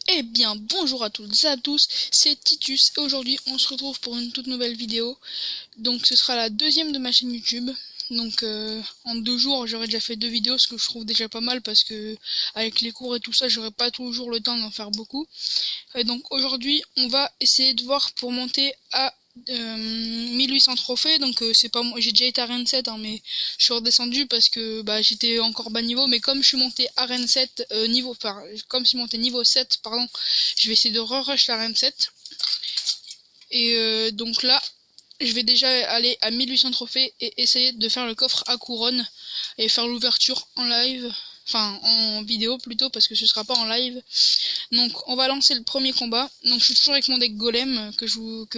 Eh bien, bonjour à toutes et à tous, c'est Titus et aujourd'hui on se retrouve pour une toute nouvelle vidéo. Donc ce sera la deuxième de ma chaîne YouTube. Donc en 2 jours j'aurais déjà fait 2 vidéos, ce que je trouve déjà pas mal parce que avec les cours et tout ça j'aurais pas toujours le temps d'en faire beaucoup. Et donc aujourd'hui on va essayer de voir pour monter à 1800 trophées. Donc c'est pas moi, j'ai déjà été à Arène 7 hein, mais je suis redescendu parce que j'étais encore bas niveau, mais comme je suis monté à Arène 7 comme je suis monté niveau 7 pardon, je vais essayer de re-rush la Arène 7. Et donc là je vais déjà aller à 1800 trophées et essayer de faire le coffre à couronne et faire l'ouverture en live, enfin en vidéo plutôt parce que ce sera pas en live. Donc on va lancer le premier combat. Donc je suis toujours avec mon deck golem que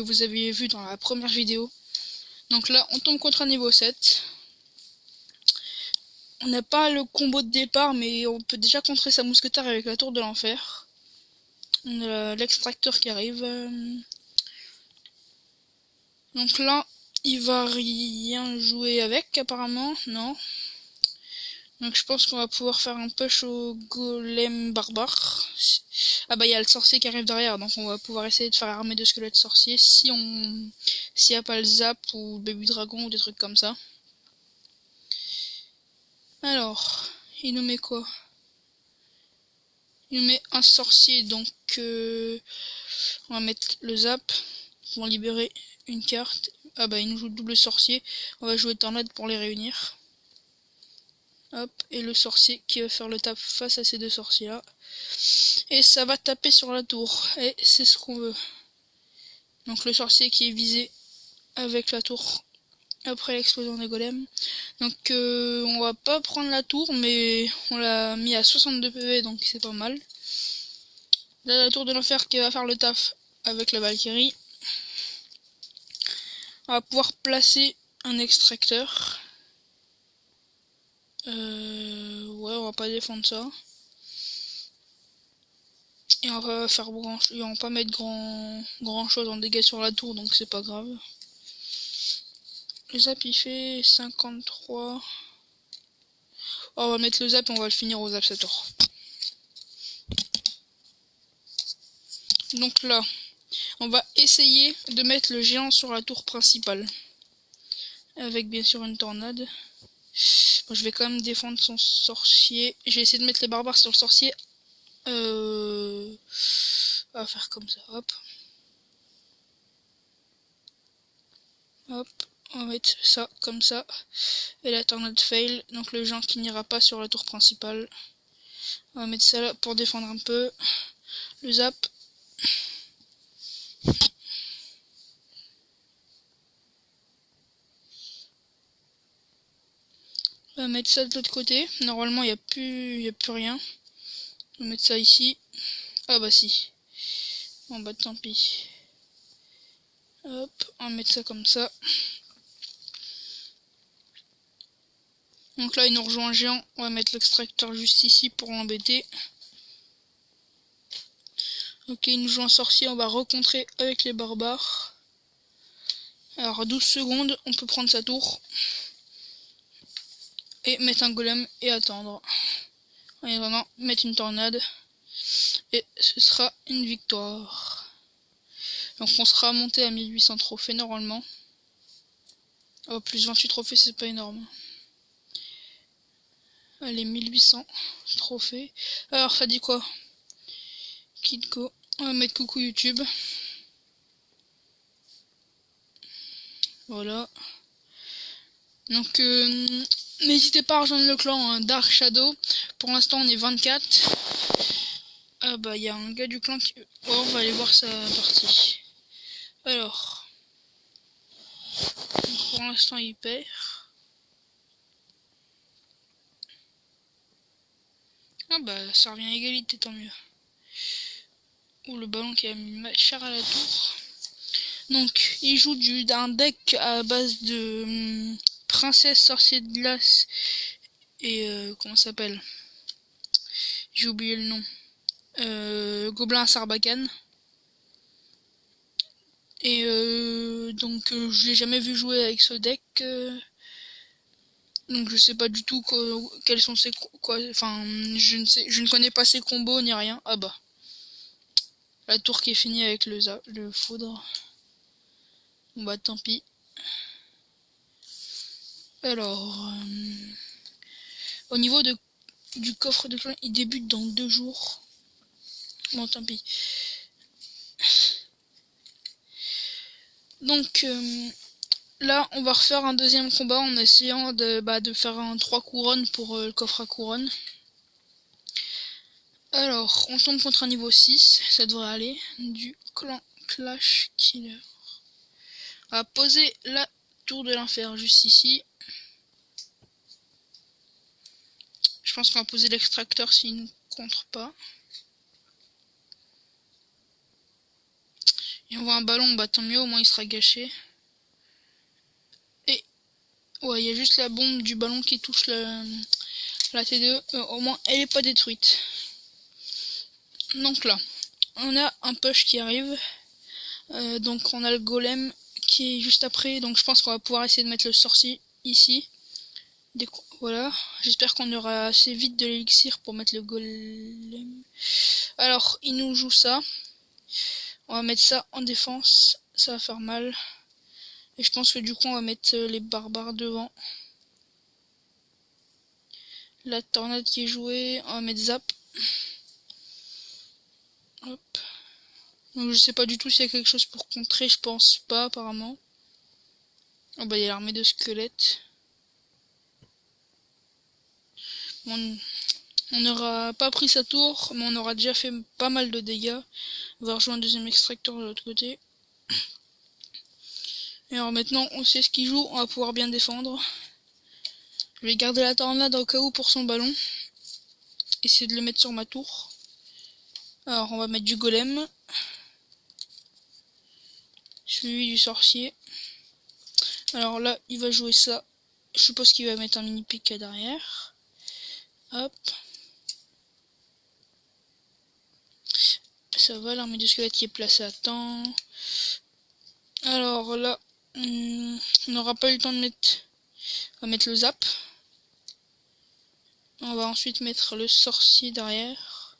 vous aviez vu dans la première vidéo. Donc là on tombe contre un niveau 7. On n'a pas le combo de départ, mais on peut déjà contrer sa mousquetaire avec la tour de l'enfer. On a l'extracteur qui arrive. Donc là il va rien jouer avec apparemment, non. Donc je pense qu'on va pouvoir faire un push au golem barbare. Ah bah il y a le sorcier qui arrive derrière, donc on va pouvoir essayer de faire armer de squelettes sorciers s'il y a pas le zap ou le baby dragon ou des trucs comme ça. Alors, il nous met quoi? Il nous met un sorcier, donc on va mettre le zap pour libérer une carte. Ah bah il nous joue double sorcier, on va jouer tornade pour les réunir. Hop, et le sorcier qui va faire le tap face à ces deux sorciers là. Et ça va taper sur la tour, et c'est ce qu'on veut. Donc le sorcier qui est visé avec la tour après l'explosion des golems. Donc on va pas prendre la tour, mais on l'a mis à 62 PV, donc c'est pas mal. Là la tour de l'enfer qui va faire le taf avec la Valkyrie. On va pouvoir placer un extracteur. Ouais, on va pas défendre ça. Et on va faire on va pas mettre grand chose en dégâts sur la tour, donc c'est pas grave. Le zap il fait 53. Oh, on va mettre le zap et on va le finir au zap cette tour. Donc là, on va essayer de mettre le géant sur la tour principale. Avec bien sûr une tornade. Bon, je vais quand même défendre son sorcier. J'ai essayé de mettre les barbares sur le sorcier. On va faire comme ça, hop. Hop, on va mettre ça comme ça. Et la tornade fail, donc le géant qui n'ira pas sur la tour principale. On va mettre ça là pour défendre un peu. Le zap. On va mettre ça de l'autre côté. Normalement, il n'y a plus rien. On va mettre ça ici. Ah bah si. Bon bah tant pis. Hop, on va mettre ça comme ça. Donc là, il nous rejoint un géant. On va mettre l'extracteur juste ici pour l'embêter. Ok, il nous joue un sorcier. On va recontrer avec les barbares. Alors, 12 secondes, on peut prendre sa tour. Et mettre un golem et attendre. Et vraiment, mettre une tornade. Et ce sera une victoire. Donc on sera monté à 1800 trophées normalement. Oh, plus 28 trophées, c'est pas énorme. Allez, 1800 trophées. Alors, ça dit quoi? Kidco. On va mettre coucou YouTube. Voilà. Donc, n'hésitez pas à rejoindre le clan Dark Shadow. Pour l'instant, on est 24. Ah bah, il y a un gars du clan qui... Oh, on va aller voir sa partie. Alors. Pour l'instant, il perd. Ah bah, ça revient à égalité, tant mieux. Ou le ballon qui a mis cher à la tour. Donc, il joue d'un deck à base de princesse, sorcier de glace et comment ça s'appelle? J'ai oublié le nom. Gobelin à Sarbacane. Et donc, je l'ai jamais vu jouer avec ce deck. Donc, je sais pas du tout quels sont ses enfin, je ne connais pas ses combos ni rien. Ah bah. La tour qui est finie avec le foudre. Bon bah tant pis. Alors, au niveau du coffre de clan, il débute dans 2 jours. Bon tant pis. Donc là, on va refaire un deuxième combat en essayant de faire un 3 couronnes pour le coffre à couronne. Alors, on tombe contre un niveau 6, ça devrait aller, du clan Clash Killer. On va poser la tour de l'enfer juste ici. Je pense qu'on va poser l'extracteur s'il ne contre pas. Et on voit un ballon, bah tant mieux, au moins il sera gâché. Et ouais, il y a juste la bombe du ballon qui touche la T2, au moins elle n'est pas détruite. Donc là, on a un push qui arrive. Donc on a le golem qui est juste après, donc je pense qu'on va pouvoir essayer de mettre le sorcier ici. Voilà, j'espère qu'on aura assez vite de l'élixir pour mettre le golem. Alors, il nous joue ça. On va mettre ça en défense, ça va faire mal. Et je pense que du coup on va mettre les barbares devant. La tornade qui est jouée, on va mettre zap. Hop. Donc je sais pas du tout s'il y a quelque chose pour contrer, je pense pas apparemment. Oh bah il y a l'armée de squelettes. On n'aura pas pris sa tour, mais on aura déjà fait pas mal de dégâts. On va rejoindre un deuxième extracteur de l'autre côté. Et alors maintenant, on sait ce qu'il joue, on va pouvoir bien défendre. Je vais garder la tornade au cas où pour son ballon. Essayer de le mettre sur ma tour. Alors on va mettre du golem. Celui du sorcier. Alors là, il va jouer ça. Je suppose qu'il va mettre un mini pick derrière. Hop. Ça va, l'armée de squelette qui est placée à temps. Alors là, on n'aura pas eu le temps de mettre... On va mettre le zap. On va ensuite mettre le sorcier derrière.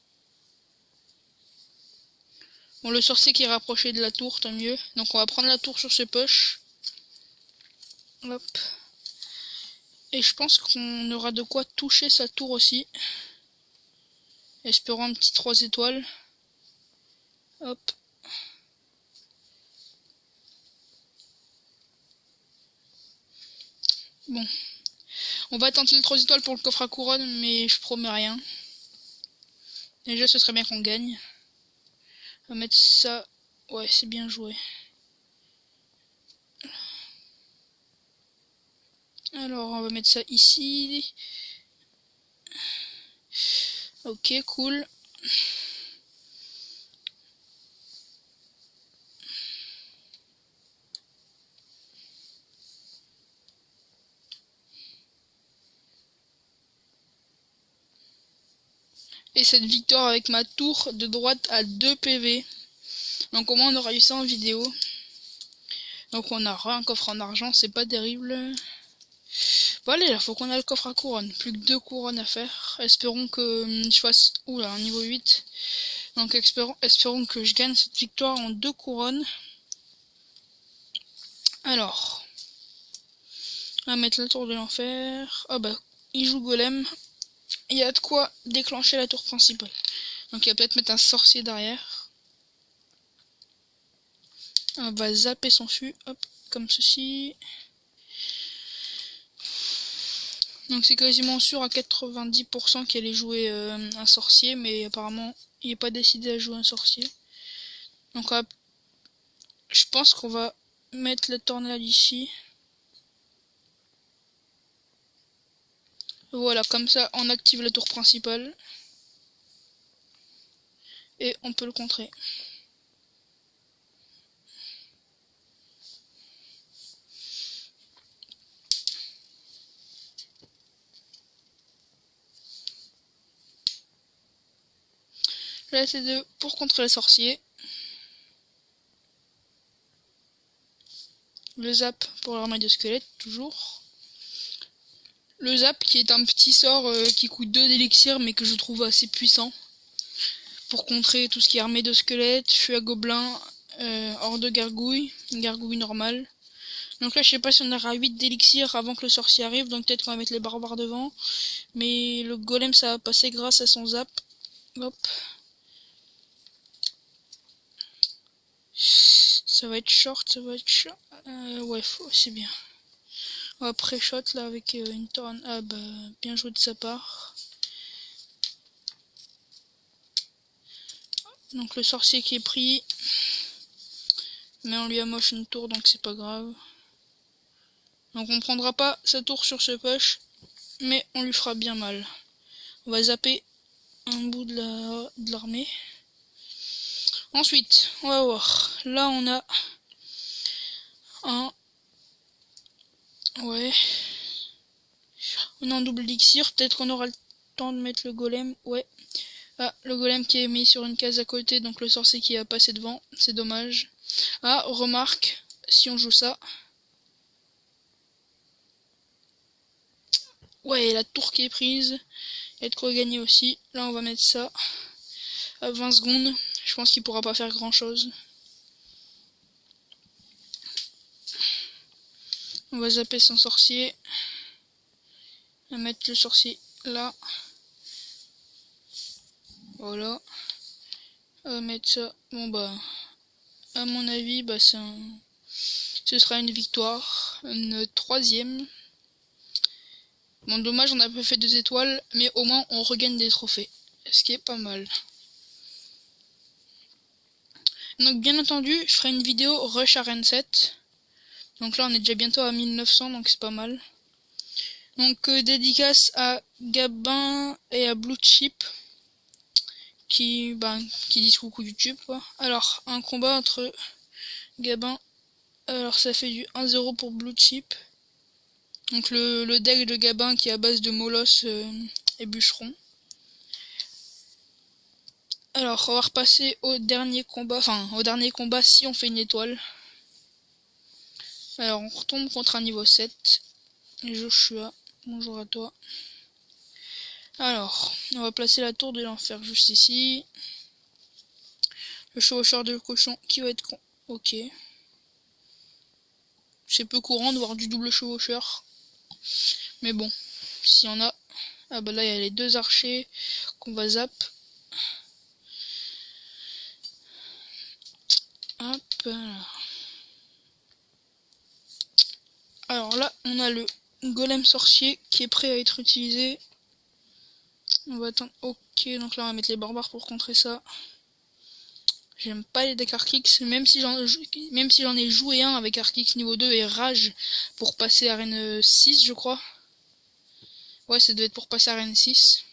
Bon, le sorcier qui est rapproché de la tour, tant mieux. Donc on va prendre la tour sur ce push. Hop. Et je pense qu'on aura de quoi toucher sa tour aussi. Espérons un petit 3 étoiles. Hop. Bon. On va tenter le 3 étoiles pour le coffre à couronne, mais je promets rien. Déjà, ce serait bien qu'on gagne. On va mettre ça. Ouais, c'est bien joué. Alors, on va mettre ça ici. Ok, cool. Et cette victoire avec ma tour de droite à 2 PV. Donc au moins on aura eu ça en vidéo. Donc on aura un coffre en argent, c'est pas terrible. Bon allez, là faut qu'on ait le coffre à couronne. Plus que 2 couronnes à faire. Espérons que je fasse... Oula, un niveau 8. Donc espérons que je gagne cette victoire en 2 couronnes. Alors... On va mettre la tour de l'enfer. Ah bah, il joue golem. Il y a de quoi déclencher la tour principale. Donc il va peut-être mettre un sorcier derrière. On va zapper son fût. Hop, comme ceci. Donc c'est quasiment sûr à 90% qu'elle allait jouer un sorcier, mais apparemment il n'est pas décidé à jouer un sorcier. Donc je pense qu'on va mettre la tornade ici. Voilà, comme ça on active la tour principale. Et on peut le contrer. Là c'est de pour contrer les sorciers. Le zap pour l'armée de squelette, toujours. Le zap qui est un petit sort qui coûte 2 d'élixir mais que je trouve assez puissant. pour contrer tout ce qui est armée de squelettes, feu à gobelins, hors de gargouilles, une gargouille normale. Donc là je sais pas si on aura 8 d'élixir avant que le sorcier arrive, donc peut-être qu'on va mettre les barbares devant. Mais le golem ça va passer grâce à son zap. Hop. Ça va être short, ça va être short. Ouais, c'est bien. On va pré-shot là avec une torne. Ah bah, bien joué de sa part. Donc le sorcier qui est pris. Mais on lui amoche une tour donc c'est pas grave. Donc on prendra pas sa tour sur ce push. Mais on lui fera bien mal. On va zapper un bout de l'armée. Ensuite, on va voir. Là on a un... Ouais. On a un double elixir. Peut-être qu'on aura le temps de mettre le golem. Ouais. Ah, le golem qui est mis sur une case à côté, donc le sorcier qui a passé devant, c'est dommage. Ah, remarque, si on joue ça. Ouais, la tour qui est prise. Il y a de quoi gagner aussi. Là, on va mettre ça à 20 secondes. Je pense qu'il pourra pas faire grand chose. On va zapper son sorcier. On va mettre le sorcier là. Voilà. On va mettre ça. Bon bah, à mon avis, bah ce sera une victoire. Une troisième. Bon, dommage, on a pas fait 2 étoiles, mais au moins on regagne des trophées. Ce qui est pas mal. Donc bien entendu, je ferai une vidéo Rush Arena 7. Donc là on est déjà bientôt à 1900, donc c'est pas mal. Donc dédicace à Gabin et à Blue Chip qui disent coucou YouTube quoi. Alors un combat entre Gabin, alors ça fait du 1-0 pour Blue Chip. Donc le deck de Gabin qui est à base de Molos et Bûcheron. Alors on va repasser au dernier combat, si on fait une étoile. Alors on retombe contre un niveau 7. Joshua, bonjour à toi. Alors, on va placer la tour de l'enfer juste ici. Le chevaucheur de cochon qui va être con. Ok. C'est peu courant de voir du double chevaucheur. Mais bon, s'il y en a. Ah bah là il y a les 2 archers qu'on va zap. Hop là. Alors là, on a le golem sorcier qui est prêt à être utilisé. On va attendre. Ok, donc là on va mettre les barbares pour contrer ça. J'aime pas les decks Archix, même si j'en ai joué un avec Archix niveau 2 et Rage pour passer arène 6 je crois. Ouais, ça devait être pour passer arène 6.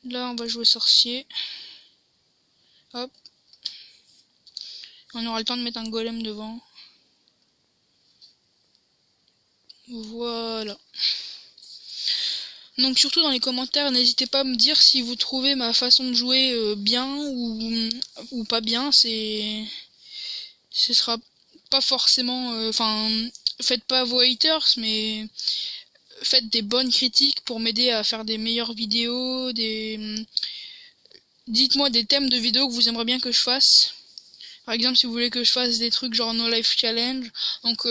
Là on va jouer sorcier. Hop. On aura le temps de mettre un golem devant. Voilà. Donc surtout dans les commentaires, n'hésitez pas à me dire si vous trouvez ma façon de jouer bien ou pas bien. Ce sera pas forcément... faites pas vos haters, mais faites des bonnes critiques pour m'aider à faire des meilleures vidéos. Dites-moi des thèmes de vidéos que vous aimeriez bien que je fasse. Par exemple, si vous voulez que je fasse des trucs genre No Life Challenge. Donc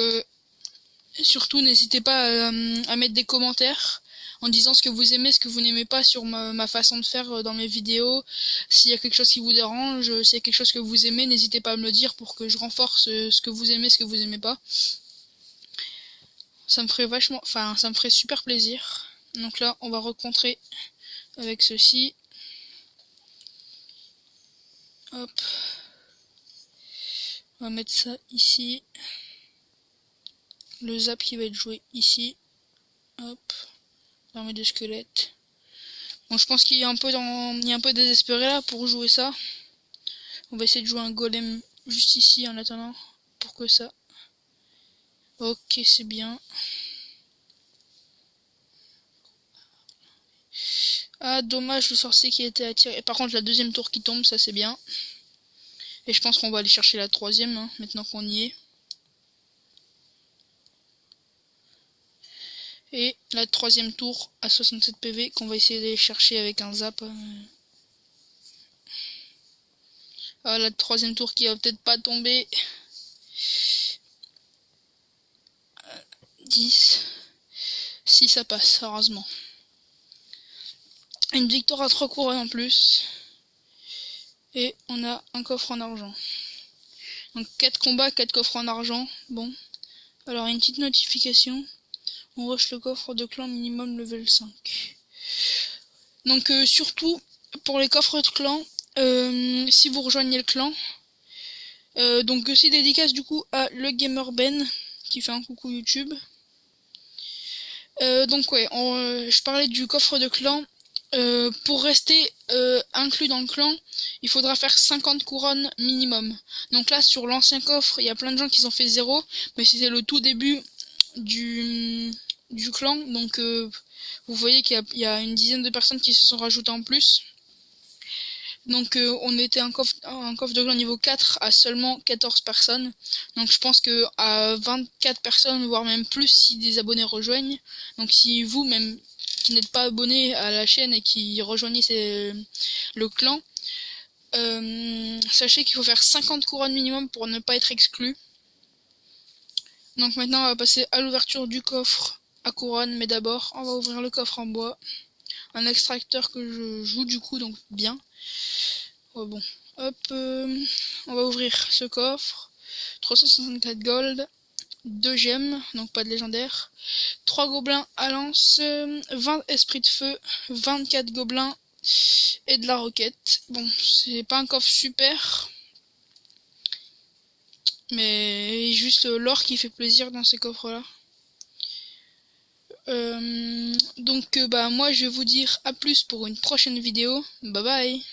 surtout, n'hésitez pas à mettre des commentaires en disant ce que vous aimez, ce que vous n'aimez pas sur ma façon de faire dans mes vidéos. S'il y a quelque chose qui vous dérange, s'il y a quelque chose que vous aimez, n'hésitez pas à me le dire pour que je renforce ce que vous aimez, ce que vous aimez pas. Ça me ferait super plaisir. Donc là, on va recontrer avec ceci. Hop. On va mettre ça ici. Le zap qui va être joué ici. Hop. L'armée de squelettes. Bon, je pense qu'il y a un peu désespéré là pour jouer ça. On va essayer de jouer un golem juste ici en attendant pour que ça. Ok, c'est bien. Ah, dommage le sorcier qui a été attiré. Par contre, la deuxième tour qui tombe, ça c'est bien. Et je pense qu'on va aller chercher la troisième, hein, maintenant qu'on y est. Et la troisième tour à 67 PV qu'on va essayer d'aller chercher avec un zap. Ah, la troisième tour qui va peut-être pas tomber. 10. Si ça passe, heureusement. Une victoire à 3 couronnes en plus. Et on a un coffre en argent. Donc 4 combats, 4 coffres en argent. Bon. Alors une petite notification. On rush le coffre de clan minimum level 5. Donc surtout pour les coffres de clan, si vous rejoignez le clan, donc aussi dédicace du coup à le gamer Ben qui fait un coucou YouTube. Donc ouais, je parlais du coffre de clan. Pour rester inclus dans le clan, il faudra faire 50 couronnes minimum. Donc là sur l'ancien coffre, il y a plein de gens qui ont fait 0, mais c'était le tout début du clan, donc vous voyez qu'il y a une dizaine de personnes qui se sont rajoutées en plus. Donc on était un coffre de clan niveau 4 à seulement 14 personnes. Donc je pense que à 24 personnes, voire même plus si des abonnés rejoignent. Donc si vous même qui n'êtes pas abonné à la chaîne et qui rejoignez le clan, sachez qu'il faut faire 50 couronnes minimum pour ne pas être exclu. Donc maintenant on va passer à l'ouverture du coffre à couronne, mais d'abord on va ouvrir le coffre en bois. Un extracteur que je joue du coup, donc bien. Oh, bon, hop, on va ouvrir ce coffre. 364 gold, 2 gemmes, donc pas de légendaire. 3 gobelins à lance, 20 esprits de feu, 24 gobelins et de la roquette. Bon, c'est pas un coffre super, mais juste l'or qui fait plaisir dans ces coffres là. Donc bah moi je vais vous dire à plus pour une prochaine vidéo. Bye bye.